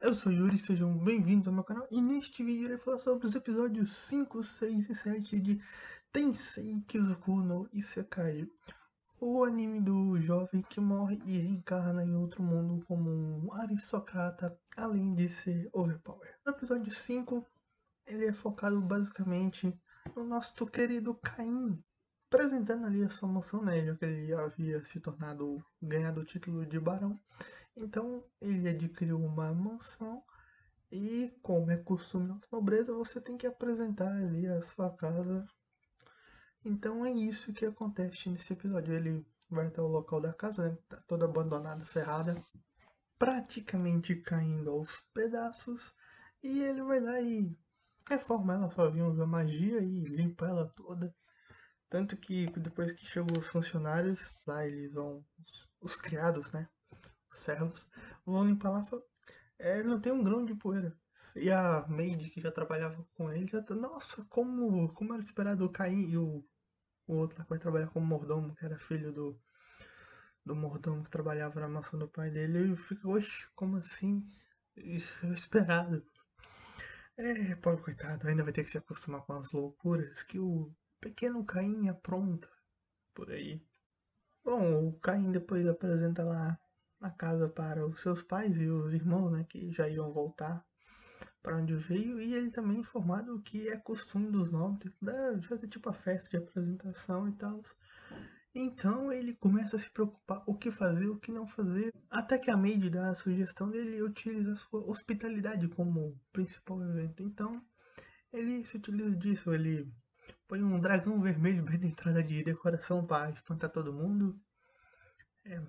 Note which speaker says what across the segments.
Speaker 1: Eu sou Yuri, sejam bem-vindos ao meu canal e neste vídeo irei falar sobre os episódios 5, 6 e 7 de Tensei Kizoku no Isekai, o anime do jovem que morre e reencarna em outro mundo como um aristocrata, além de ser overpower. No episódio 5, ele é focado basicamente no nosso querido Caim, apresentando ali a sua moção, né, já que ele havia se tornado, ganhado o título de barão. Então ele adquiriu uma mansão e, como é costume na nobreza, você tem que apresentar ali a sua casa. Então é isso que acontece nesse episódio. Ele vai até o local da casa, né? Tá toda abandonada, ferrada, praticamente caindo aos pedaços. E ele vai lá e reforma ela sozinho, usa magia e limpa ela toda. Tanto que depois que chegam os funcionários, lá eles vão, os criados, né? Os servos, vão limpar lá. Não tem um grão de poeira. E a maid que já trabalhava com ele já tá. Nossa, como era esperado o Caim e o outro lá que vai trabalhar como mordomo, que era filho do mordomo que trabalhava na mansão do pai dele. Ele fica, oxe, como assim? Isso é esperado. Pobre coitado, ainda vai ter que se acostumar com as loucuras que o pequeno Caim apronta por aí. Bom, o Caim depois apresenta lá a casa para os seus pais e os irmãos, né, que já iam voltar para onde veio, e ele também é informado que é costume dos nobres de fazer tipo a festa de apresentação e tal. Então ele começa a se preocupar o que fazer, o que não fazer, até que a maid dá a sugestão dele utilizar a sua hospitalidade como principal evento. Então ele se utiliza disso, ele põe um dragão vermelho bem na entrada de decoração para espantar todo mundo,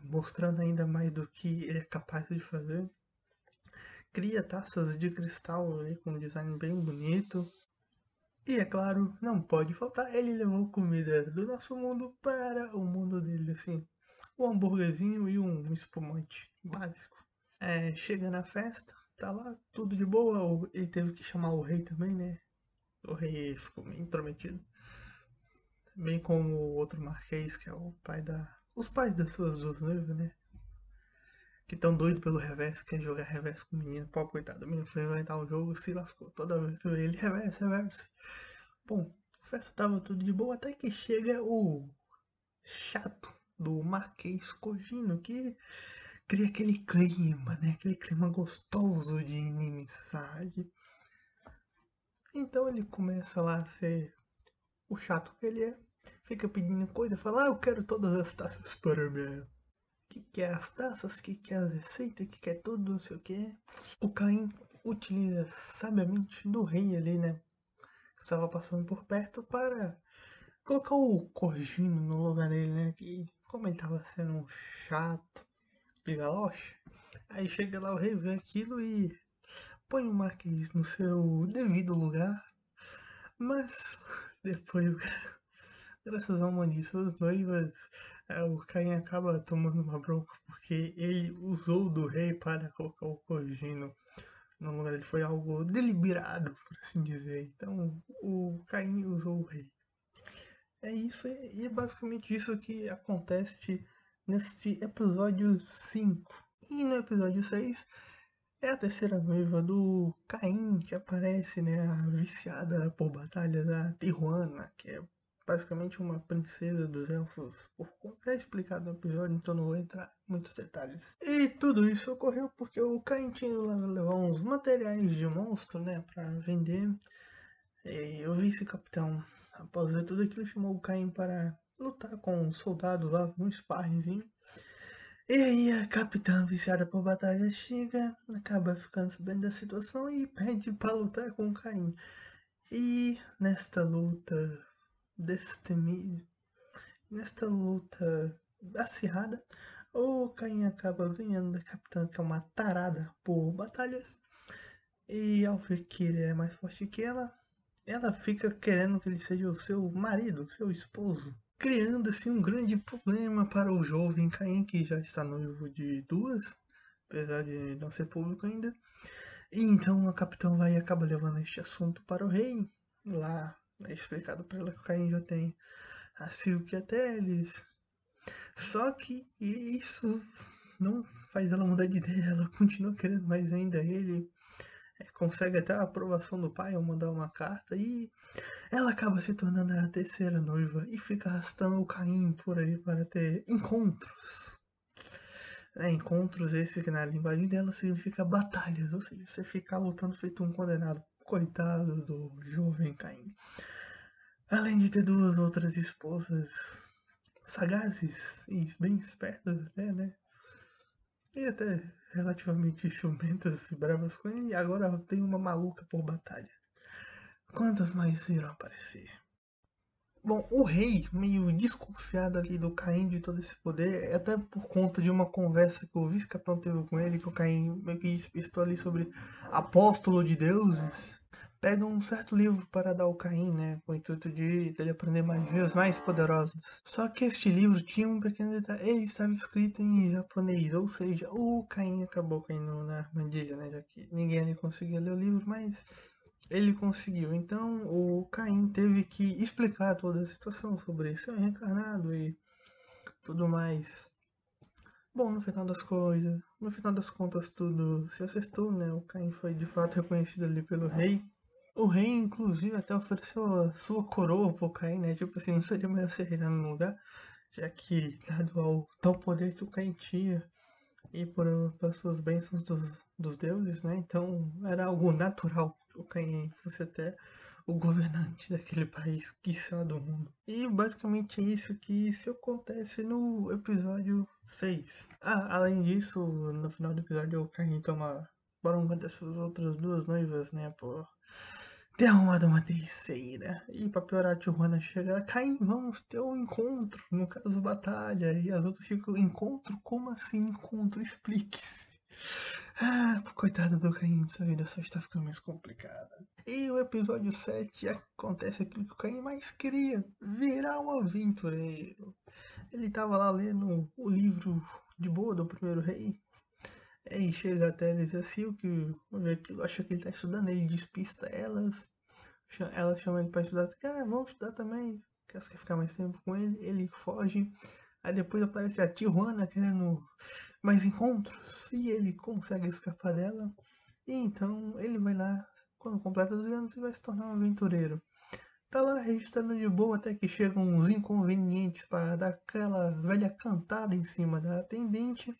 Speaker 1: mostrando ainda mais do que ele é capaz de fazer. Cria taças de cristal ali com um design bem bonito. E é claro, não pode faltar, ele levou comida do nosso mundo para o mundo dele, assim. Um hambúrguerzinho e um espumante básico. Chega na festa, tá lá, tudo de boa. Ele teve que chamar o rei também, né? O rei ficou meio intrometido. Bem como o outro marquês, que é o pai da. Os pais das suas duas noivas, né? Que tão doido pelo revés, quer jogar revés com o menino. Pobre coitado, o menino foi inventar um jogo, se lascou toda vez que eu vi ele, revés, revés. Bom, a festa tava tudo de boa até que chega o chato do Marquês Cogino, que cria aquele clima, né? Aquele clima gostoso de inimizade. Então ele começa lá a ser o chato que ele é, fica pedindo coisa, fala, eu quero todas as taças para mim. Que é as taças, que é as receitas, que é tudo, não sei o que. O Caim utiliza sabiamente do rei ali, né? Que estava passando por perto para colocar o Corgino no lugar dele, né? Que como ele tava sendo um chato de galoche, aí chega lá o rei vê aquilo e põe o Marquês no seu devido lugar. Mas depois, graças a uma de suas noivas, o Caim acaba tomando uma bronca porque ele usou do rei para colocar o Corgino no lugar dele. Foi algo deliberado, por assim dizer. Então o Caim usou o rei. É isso, e é basicamente isso que acontece neste episódio 5. E no episódio 6 é a terceira noiva do Caim que aparece, né? A viciada por batalhas, a Tijuana, que é basicamente uma princesa dos elfos. É explicado no episódio, então não vou entrar em muitos detalhes. E tudo isso ocorreu porque o Caim tinha ido levar uns materiais de monstro, né? Pra vender. E o vice-capitão, após ver tudo aquilo, chamou o Caim para lutar com os soldados lá num sparringzinho. E aí a capitã, viciada por batalha, chega, acaba ficando sabendo da situação e pede para lutar com o Caim. E destemi, nesta luta acirrada, o Caim acaba ganhando da capitã, que é uma tarada por batalhas. E ao ver que ele é mais forte que ela fica querendo que ele seja o seu marido, o seu esposo, criando assim um grande problema para o jovem Caim, que já está noivo de duas, apesar de não ser público ainda. E então a capitã vai e acaba levando este assunto para o rei. Lá é explicado para ela que o Caim já tem a Silk até eles. Só que isso não faz ela mudar de ideia, ela continua querendo mais ainda ele. Consegue até a aprovação do pai ao mandar uma carta e ela acaba se tornando a terceira noiva e fica arrastando o Caim por aí para ter encontros. Encontros esse que na linguagem dela significa batalhas, ou seja, você ficar lutando feito um condenado. Coitado do jovem Caim. Além de ter duas outras esposas sagazes e bem espertas até, né? E até relativamente ciumentas e bravas com ele, e agora tem uma maluca por batalha. Quantas mais irão aparecer? Bom, o rei, meio desconfiado ali do Caim de todo esse poder, até por conta de uma conversa que o vice-capitão teve com ele, que o Caim meio que despistou ali sobre apóstolo de deuses, pega um certo livro para dar ao Caim, né, com o intuito de ele aprender magias mais poderosas. Só que este livro tinha um pequeno detalhe, ele estava escrito em japonês, ou seja, o Caim acabou caindo na armadilha, né, já que ninguém ali conseguia ler o livro, mas ele conseguiu. Então o Caim teve que explicar toda a situação sobre ser reencarnado e tudo mais. Bom, no final das contas tudo se acertou, né? O Caim foi de fato reconhecido ali pelo rei. O rei, inclusive, até ofereceu a sua coroa pro Caim, né? Tipo assim, não seria melhor ser reinar no lugar, já que, dado ao tal poder que o Caim tinha, e por suas bênçãos dos deuses, né? Então era algo natural que o Caim fosse até o governante daquele país, quiçá do mundo. E basicamente é isso que se acontece no episódio 6. Além disso, no final do episódio o Caim toma bronca dessas outras duas noivas, né? Por ter arrumado uma terceira. E pra piorar, a Tijuana chega, Caim, vamos ter um encontro. No caso, batalha. E as outras ficam, encontro? Como assim encontro? Explique-se. Coitado do Caim, sua vida só está ficando mais complicada. E o episódio 7 acontece aquilo que o Caim mais queria, virar um aventureiro. Ele tava lá lendo o livro de boa do primeiro rei. Aí chega até eles assim, que acha que ele tá estudando, ele despista elas. Ela chama ele pra estudar, vamos estudar também. Quer ficar mais tempo com ele, ele foge. Aí depois aparece a Tijuana querendo mais encontros e ele consegue escapar dela. E então ele vai lá, quando completa 2 anos, e vai se tornar um aventureiro. Tá lá registrando de boa até que chegam uns inconvenientes para dar aquela velha cantada em cima da atendente.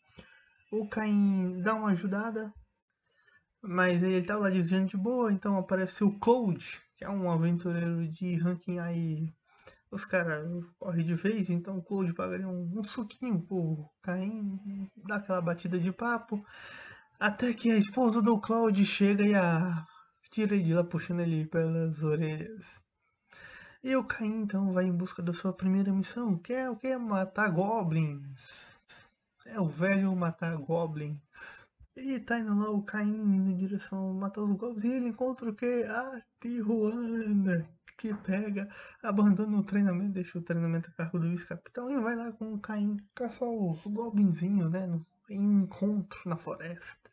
Speaker 1: O Caim dá uma ajudada, mas ele tá lá dizendo de boa, então aparece o Cloud, que é um aventureiro de ranking aí. Os caras correm de vez, então o Cloud pagaria um suquinho pro Caim, dá aquela batida de papo. Até que a esposa do Cloud chega e tira ele de lá, puxando ele pelas orelhas. E o Caim então vai em busca da sua primeira missão, que é o que? Matar goblins. É o velho matar goblins. E tá indo lá o Caim indo em direção a matar os goblins e ele encontra o que? A Tijuana, que pega, abandona o treinamento, deixa o treinamento a cargo do vice-capitão e vai lá com o Caim caçar os goblinzinhos, né? Em um encontro na floresta.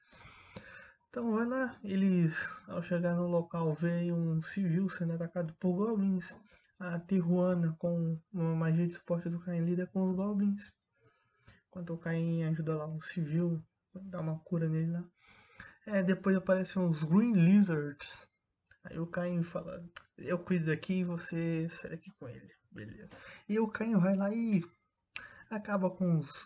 Speaker 1: Então vai lá, eles ao chegar no local veem um civil sendo atacado por goblins. A Tijuana com uma magia de suporte do Caim lida com os goblins. Enquanto o Caim ajuda lá o civil, dá uma cura nele lá. Depois aparecem os Green Lizards. Aí o Caim fala, eu cuido daqui e você sai daqui com ele. Beleza. E o Caim vai lá e acaba com os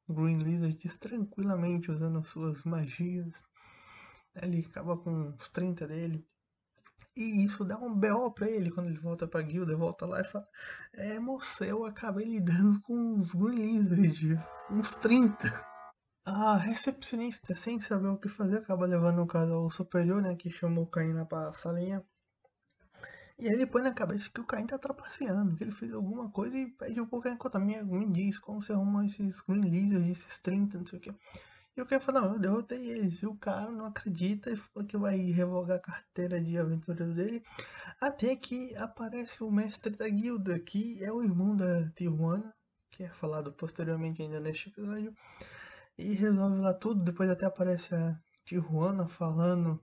Speaker 1: Green Lizards tranquilamente usando suas magias. Ele acaba com os 30 dele. E isso dá um BO pra ele quando ele volta pra guilda, volta lá e fala: moça, eu acabei lidando com os Green Lizards, uns 30. A recepcionista, sem saber o que fazer, acaba levando o caso ao superior, né, que chamou o Caim lá pra salinha. E aí ele põe na cabeça que o Caim tá trapaceando, que ele fez alguma coisa e pede um pouco em conta. Me diz como você arrumou esses Green Lizards, esses 30, não sei o que. E o Caim fala, não, eu derrotei eles. E o cara não acredita e fala que vai revogar a carteira de aventureiro dele. Até que aparece o mestre da guilda, que é o irmão da Tijuana, que é falado posteriormente ainda neste episódio. E resolve lá tudo. Depois até aparece a Tijuana falando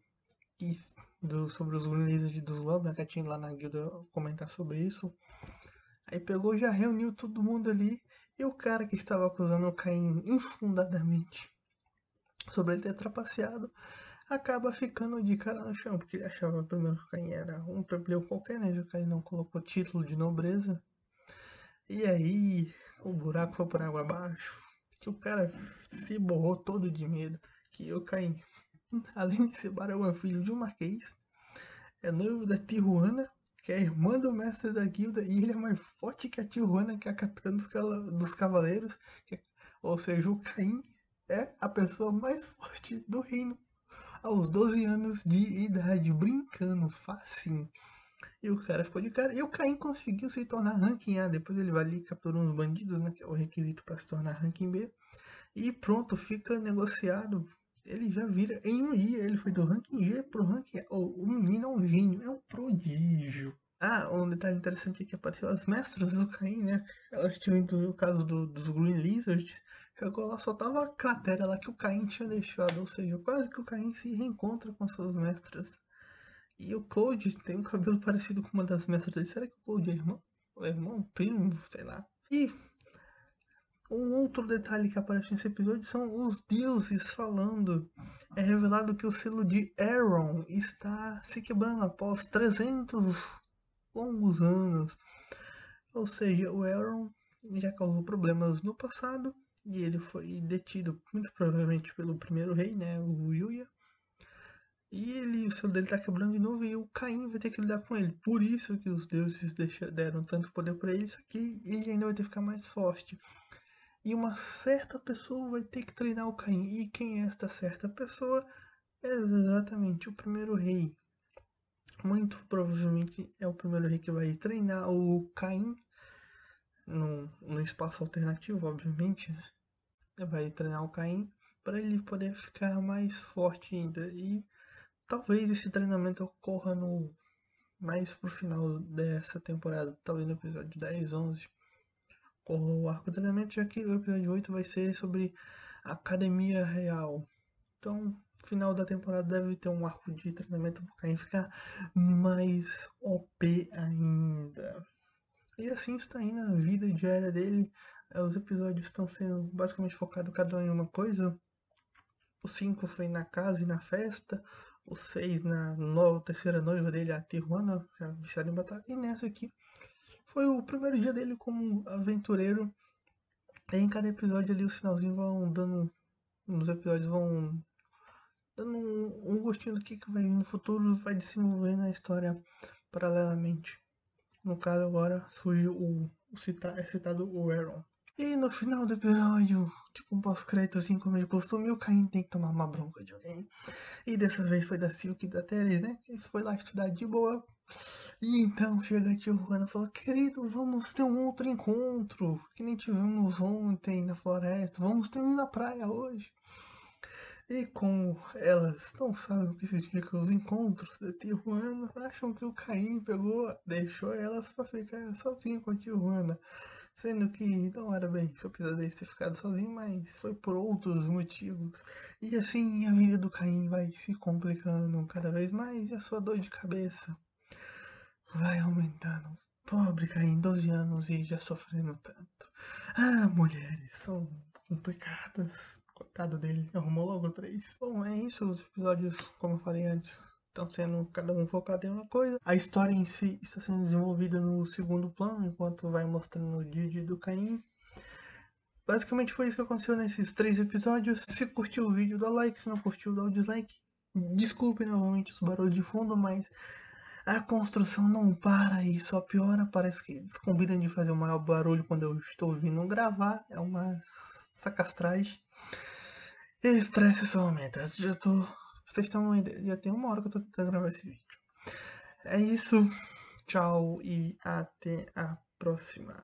Speaker 1: sobre os Green Lizards dos Lobos, né, que tinha lá na guilda comentar sobre isso. Aí pegou, já reuniu todo mundo ali E o cara que estava acusando o Caim infundadamente sobre ele ter trapaceado, acaba ficando de cara no chão, porque ele achava primeiro que o Caim era um plebeu qualquer, né? Já que o Caim não colocou título de nobreza. E aí o buraco foi por água abaixo, que o cara se borrou todo de medo, que o Caim, além de ser barão, é filho de um marquês, é noivo da Tijuana, que é a irmã do mestre da guilda, e ele é mais forte que a Tijuana, que é a capitã dos cavaleiros, ou seja, o Caim é a pessoa mais forte do reino aos 12 anos de idade, brincando, facinho. E o cara ficou de cara. E o Caim conseguiu se tornar ranking A. Depois ele vai ali e captura uns bandidos, né? Que é o requisito para se tornar ranking B. E pronto, fica negociado. Ele já vira. Em um dia ele foi do ranking G pro ranking A. Oh, o menino é um gênio, é um prodígio. Ah, um detalhe interessante é que apareceu as mestras do Caim, né? Elas tinham ido o caso dos Green Lizards. Chegou lá, só tava a cratera lá que o Caim tinha deixado. Ou seja, quase que o Caim se reencontra com suas mestras. E o Cloud tem um cabelo parecido com uma das mestras dele. Será que o Cloud é irmão? Ou é irmão? Primo? Sei lá. E um outro detalhe que aparece nesse episódio são os deuses falando. É revelado que o selo de Aaron está se quebrando após 300 longos anos. Ou seja, o Aaron já causou problemas no passado e ele foi detido muito provavelmente pelo primeiro rei, né, o Yuya. E ele, o selo dele tá quebrando de novo e o Caim vai ter que lidar com ele. Por isso que os deuses deram tanto poder pra ele, só que ele ainda vai ter que ficar mais forte. E uma certa pessoa vai ter que treinar o Caim. E quem é esta certa pessoa? É exatamente o primeiro rei. Muito provavelmente é o primeiro rei que vai treinar o Caim no espaço alternativo, obviamente, né? Vai treinar o Caim para ele poder ficar mais forte ainda. E talvez esse treinamento ocorra no mais pro final dessa temporada, talvez no episódio 10, 11, ocorra o arco de treinamento, já que o episódio 8 vai ser sobre a Academia Real. Então, final da temporada deve ter um arco de treinamento pro Caim ficar mais OP ainda. E assim está indo a vida diária dele. Os episódios estão sendo basicamente focados cada um em uma coisa. O 5 foi na casa e na festa. O 6 na terceira noiva dele, a Tijuana, já viciada em batalha. E nessa aqui foi o primeiro dia dele como aventureiro. E em cada episódio ali, os finalzinhos vão dando. Nos episódios vão dando um gostinho do que vai vir no futuro, vai desenvolvendo a história paralelamente. No caso, agora surge é citado o Aaron. E no final do episódio, tipo um pós-crédito assim como de costume, o Caim tem que tomar uma bronca de alguém. E dessa vez foi da Silk e da Teres, né? Que foi lá estudar de boa. E então chega a Tijuana e fala: Querido, vamos ter um outro encontro. Que nem tivemos ontem na floresta. Vamos ter um na praia hoje. E como elas não sabem o que significa os encontros da Tijuana, acham que o Caim pegou, deixou elas pra ficar sozinho com a Tijuana. Sendo que não era bem isso, apesar de ter ficado sozinho, mas foi por outros motivos. E assim a vida do Caim vai se complicando cada vez mais e a sua dor de cabeça vai aumentando. Pobre Caim, 12 anos e já sofrendo tanto. Ah, mulheres são complicadas. Coitado dele, arrumou logo 3. Bom, é isso. Os episódios, como eu falei antes, estão sendo cada um focado em uma coisa. A história em si está sendo desenvolvida no segundo plano, enquanto vai mostrando o dia do Caim. Basicamente foi isso que aconteceu nesses 3 episódios. Se curtiu o vídeo, dá like. Se não curtiu, dá o dislike. Desculpe novamente os barulhos de fundo, mas a construção não para e só piora. Parece que eles combinam de fazer o maior barulho quando eu estou vindo gravar. É uma sacastragem. E o estresse só aumenta. Já tô. Vocês estão uma ideia. Já tem 1 hora que eu tô tentando gravar esse vídeo. É isso. Tchau e até a próxima.